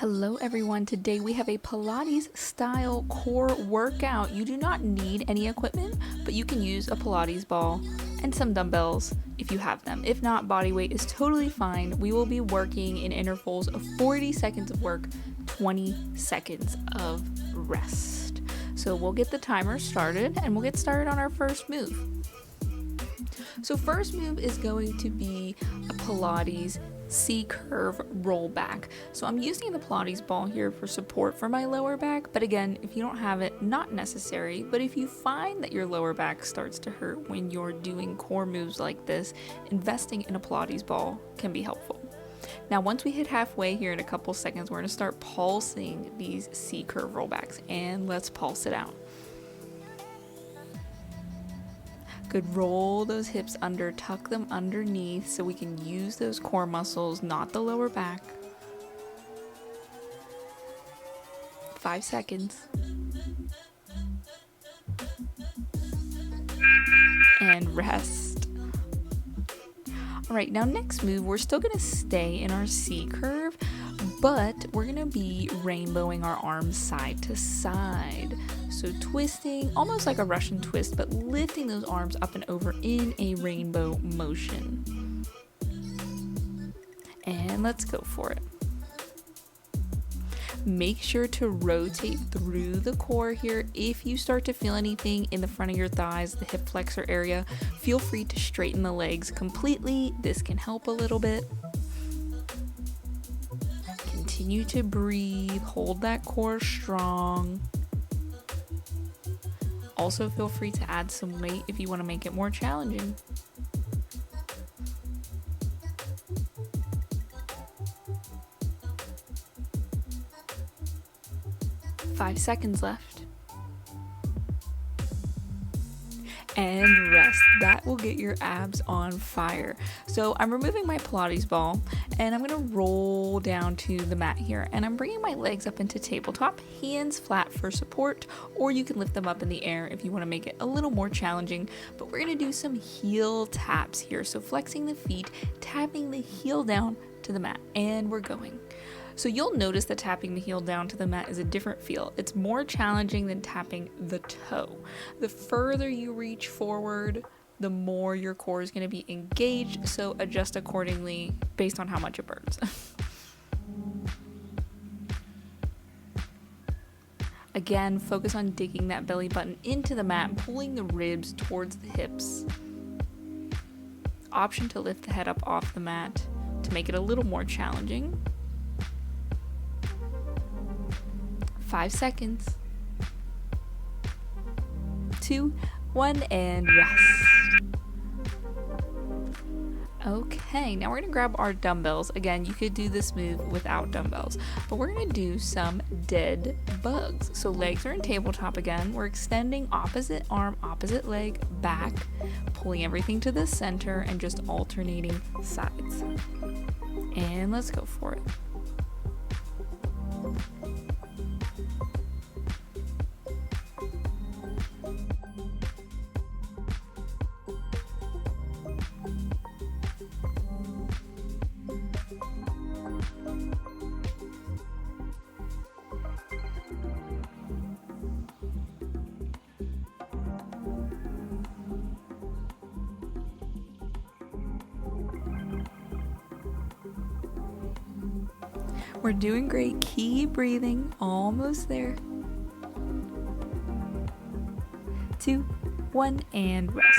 Hello everyone, today we have a Pilates style core workout. You do not need any equipment, but you can use a Pilates ball and some dumbbells if you have them. If not, body weight is totally fine. We will be working in intervals of 40 seconds of work, 20 seconds of rest. So we'll get the timer started and we'll get started on our first move. So first move is going to be a Pilates C-curve rollback. So I'm using the Pilates ball here for support for my lower back, but again, if you don't have it, not necessary. But if you find that your lower back starts to hurt when you're doing core moves like this, investing in a Pilates ball can be helpful. Now, once we hit halfway here in a couple seconds, we're going to start pulsing these C-curve rollbacks, and let's pulse it out. Good, roll those hips under, tuck them underneath so we can use those core muscles, not the lower back. 5 seconds. And rest. All right, now next move, we're still gonna stay in our C curve, but we're gonna be rainbowing our arms side to side. So twisting, almost like a Russian twist, but lifting those arms up and over in a rainbow motion. And let's go for it. Make sure to rotate through the core here. If you start to feel anything in the front of your thighs, the hip flexor area, feel free to straighten the legs completely. This can help a little bit. Continue to breathe, hold that core strong. Also feel free to add some weight if you want to make it more challenging. Five seconds left. And rest. That will get your abs on fire. So I'm removing my Pilates ball and I'm going to roll down to the mat here, and I'm bringing my legs up into tabletop, hands flat for support, or you can lift them up in the air if you want to make it a little more challenging. But we're going to do some heel taps here. So flexing the feet, tapping the heel down to the mat, and we're going. So you'll notice that tapping the heel down to the mat is a different feel. It's more challenging than tapping the toe. The further you reach forward, the more your core is going to be engaged, so adjust accordingly based on how much it burns. Again, focus on digging that belly button into the mat, pulling the ribs towards the hips. Option to lift the head up off the mat to make it a little more challenging. 5 seconds. 2, 1, and rest. Okay, now we're gonna grab our dumbbells. Again, you could do this move without dumbbells, but we're gonna do some dead bugs. So legs are in tabletop again. We're extending opposite arm, opposite leg back, pulling everything to the center and just alternating sides. And let's go for it. We're doing great. Keep breathing. Almost there. 2, 1, and rest.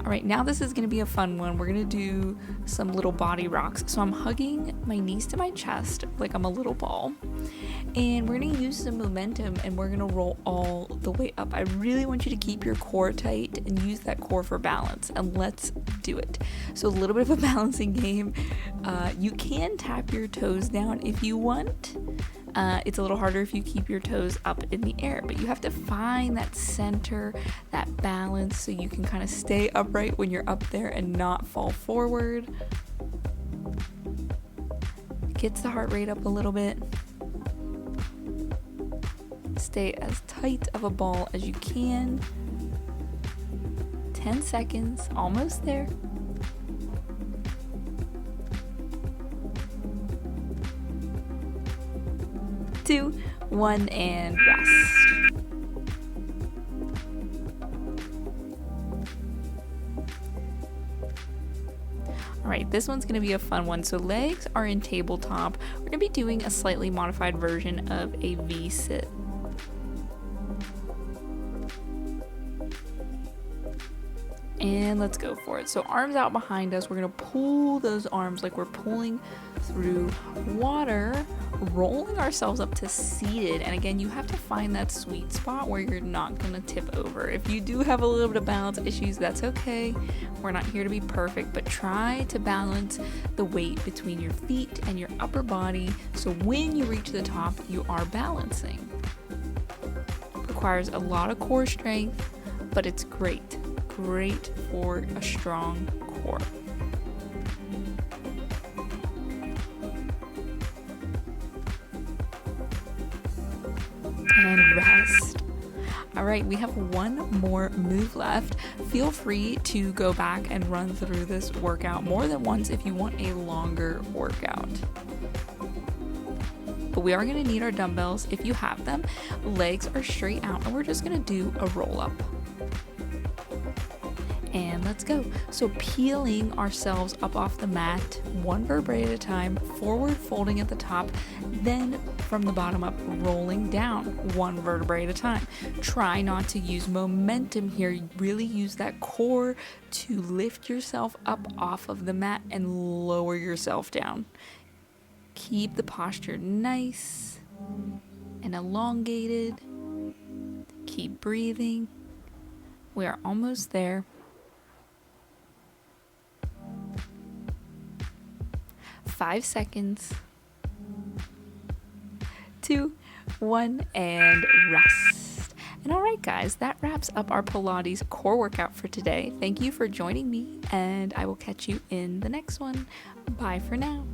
All right, now this is going to be a fun one. We're going to do some little body rocks. So I'm hugging my knees to my chest like I'm a little ball. And we're going to use some momentum and we're going to roll all the way up. I really want you to keep your core tight and use that core for balance. And let's do it. So a little bit of a balancing game. You can tap your toes down if you want. It's a little harder if you keep your toes up in the air, but you have to find that center, that balance, so you can kind of stay upright when you're up there and not fall forward. Gets the heart rate up a little bit. Stay as tight of a ball as you can. 10 seconds, almost there. 2, 1, and rest. All right, this one's gonna be a fun one. So legs are in tabletop. We're gonna be doing a slightly modified version of a V-sit. And let's go for it. So arms out behind us. We're gonna pull those arms like we're pulling through water, rolling ourselves up to seated. And again, you have to find that sweet spot where you're not gonna tip over. If you do have a little bit of balance issues, that's okay. We're not here to be perfect, but try to balance the weight between your feet and your upper body so when you reach the top, you are balancing. Requires a lot of core strength, but it's great for a strong core. And rest. All right, we have one more move left. Feel free to go back and run through this workout more than once if you want a longer workout. But we are going to need our dumbbells if you have them. Legs are straight out, and we're just going to do a roll up. And let's go. So peeling ourselves up off the mat, one vertebrae at a time, forward folding at the top, then from the bottom up, rolling down one vertebrae at a time. Try not to use momentum here. Really use that core to lift yourself up off of the mat and lower yourself down. Keep the posture nice and elongated. Keep breathing. We are almost there. 5 seconds. 2, 1, and rest. And all right, guys, that wraps up our Pilates core workout for today. Thank you for joining me, and I will catch you in the next one. Bye for now.